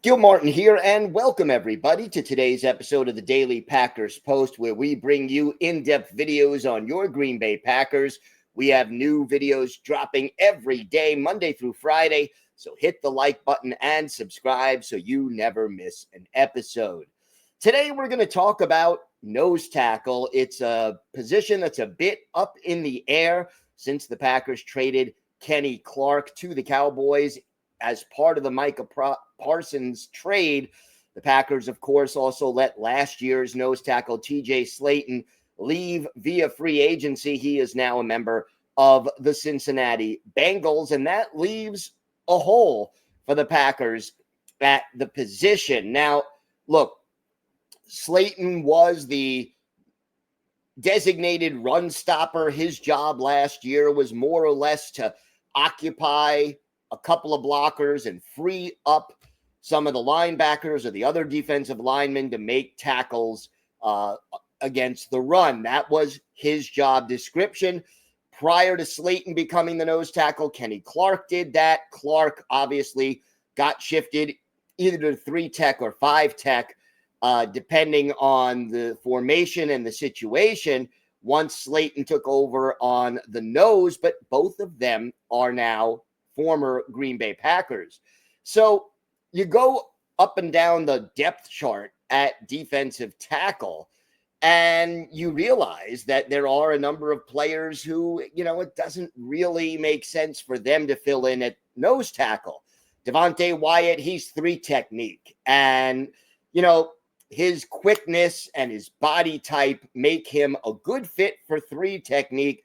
Gil Martin here, and welcome everybody to today's episode of the Daily Packers Post, where we bring you in-depth videos on your Green Bay Packers. We have new videos dropping every day, Monday through Friday, so hit the like button and subscribe so you never miss an episode. Today, we're going to talk about nose tackle. It's a position that's a bit up in the air since the Packers traded Kenny Clark to the Cowboys as part of the Micah Parsons trade. The Packers, of course, also let last year's nose tackle TJ Slaton leave via free agency. He is now a member of the Cincinnati Bengals, and that leaves a hole for the Packers at the position. Now, look, Slaton was the designated run stopper. His job last year was more or less to occupy a couple of blockers and free up some of the linebackers or the other defensive linemen to make tackles against the run. That was his job description. Prior to Slaton becoming the nose tackle, Kenny Clark did that. Clark obviously got shifted either to 3-tech or 5-tech, depending on the formation and the situation once Slaton took over on the nose, but both of them are now former Green Bay Packers. So you go up and down the depth chart at defensive tackle, and you realize that there are a number of players who, it doesn't really make sense for them to fill in at nose tackle. Devontae Wyatt, he's 3 technique. And, his quickness and his body type make him a good fit for 3 technique,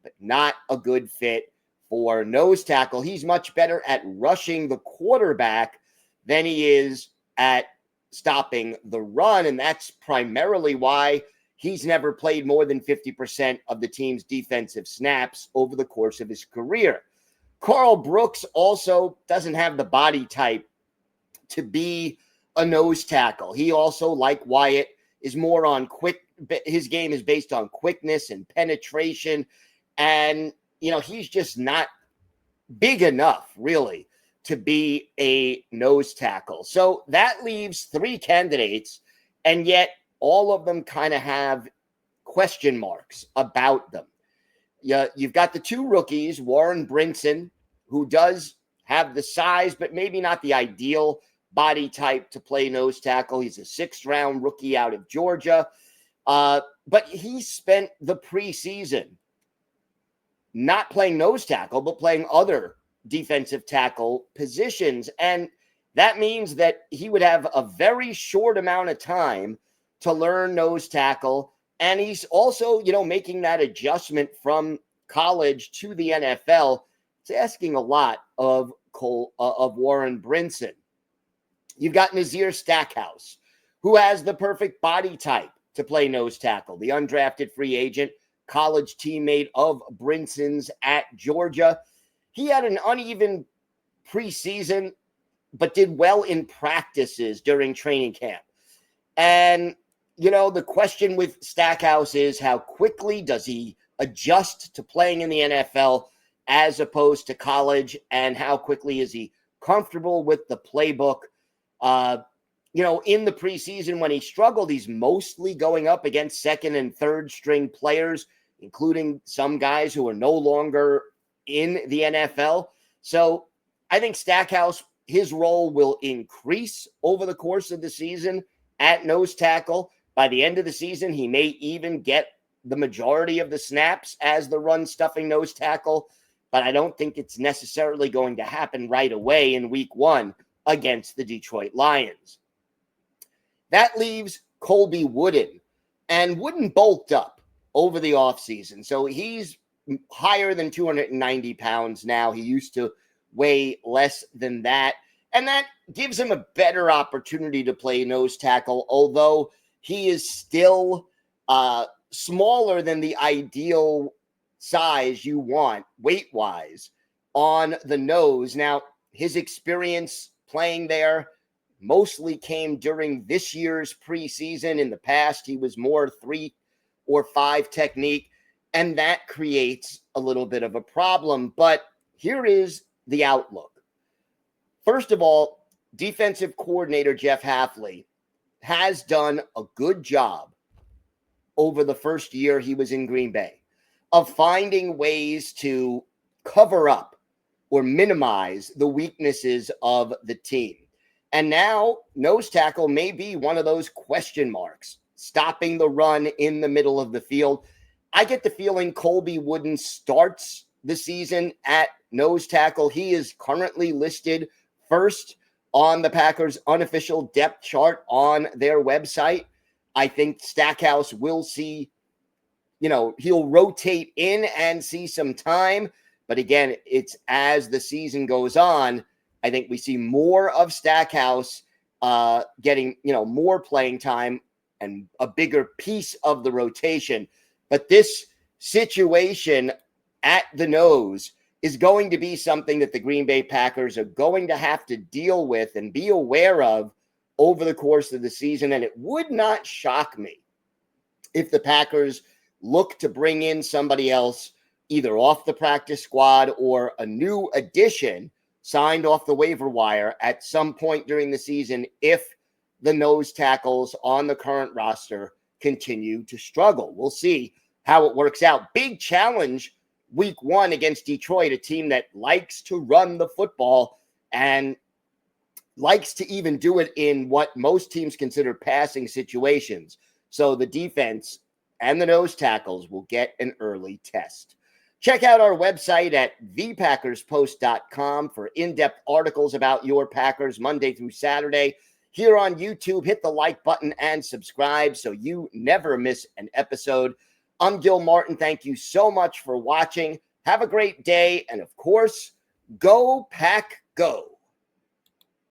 but not a good fit for nose tackle. He's much better at rushing the quarterback than he is at stopping the run, and that's primarily why he's never played more than 50% of the team's defensive snaps over the course of his career. Carl Brooks also doesn't have the body type to be a nose tackle. He also, like Wyatt, is more on his game is based on quickness and penetration, and he's just not big enough, really, to be a nose tackle. So that leaves 3 candidates, and yet all of them kind of have question marks about them. You've got the 2 rookies, Warren Brinson, who does have the size, but maybe not the ideal body type to play nose tackle. He's a 6th-round rookie out of Georgia, but he spent the preseason not playing nose tackle, but playing other defensive tackle positions. And that means that he would have a very short amount of time to learn nose tackle. And he's also, making that adjustment from college to the NFL. It's asking a lot of Warren Brinson. You've got Nazir Stackhouse, who has the perfect body type to play nose tackle, the undrafted free agent, college teammate of Brinson's at Georgia. He had an uneven preseason, but did well in practices during training camp. And, the question with Stackhouse is how quickly does he adjust to playing in the NFL as opposed to college, and how quickly is he comfortable with the playbook? In the preseason when he struggled, he's mostly going up against 2nd and 3rd string players, including some guys who are no longer in the NFL. So I think Stackhouse, his role will increase over the course of the season at nose tackle. By the end of the season, he may even get the majority of the snaps as the run-stuffing nose tackle, but I don't think it's necessarily going to happen right away in week 1 against the Detroit Lions. That leaves Colby Wooden, and Wooden bulked up over the offseason. So he's higher than 290 pounds now. He used to weigh less than that, and that gives him a better opportunity to play nose tackle, although he is still smaller than the ideal size you want weight-wise on the nose. Now, his experience playing there mostly came during this year's preseason. In the past, he was more 3 or 5 technique, and that creates a little bit of a problem. But here is the outlook. First of all, defensive coordinator Jeff Hafley has done a good job over the first year he was in Green Bay of finding ways to cover up or minimize the weaknesses of the team. And now nose tackle may be one of those question marks, stopping the run in the middle of the field. I get the feeling Colby Wooden starts the season at nose tackle. He is currently listed first on the Packers' unofficial depth chart on their website. I think Stackhouse will see, he'll rotate in and see some time. But again, it's as the season goes on, I think we see more of Stackhouse getting, more playing time and a bigger piece of the rotation. But this situation at the nose is going to be something that the Green Bay Packers are going to have to deal with and be aware of over the course of the season. And it would not shock me if the Packers look to bring in somebody else, either off the practice squad or a new addition signed off the waiver wire at some point during the season if the nose tackles on the current roster continue to struggle. We'll see how it works out. Big challenge week 1 against Detroit, a team that likes to run the football and likes to even do it in what most teams consider passing situations. So the defense and the nose tackles will get an early test. Check out our website at thepackerspost.com for in-depth articles about your Packers Monday through Saturday. Here on YouTube, hit the like button and subscribe so you never miss an episode. I'm Gil Martin. Thank you so much for watching. Have a great day. And of course, go Pack Go.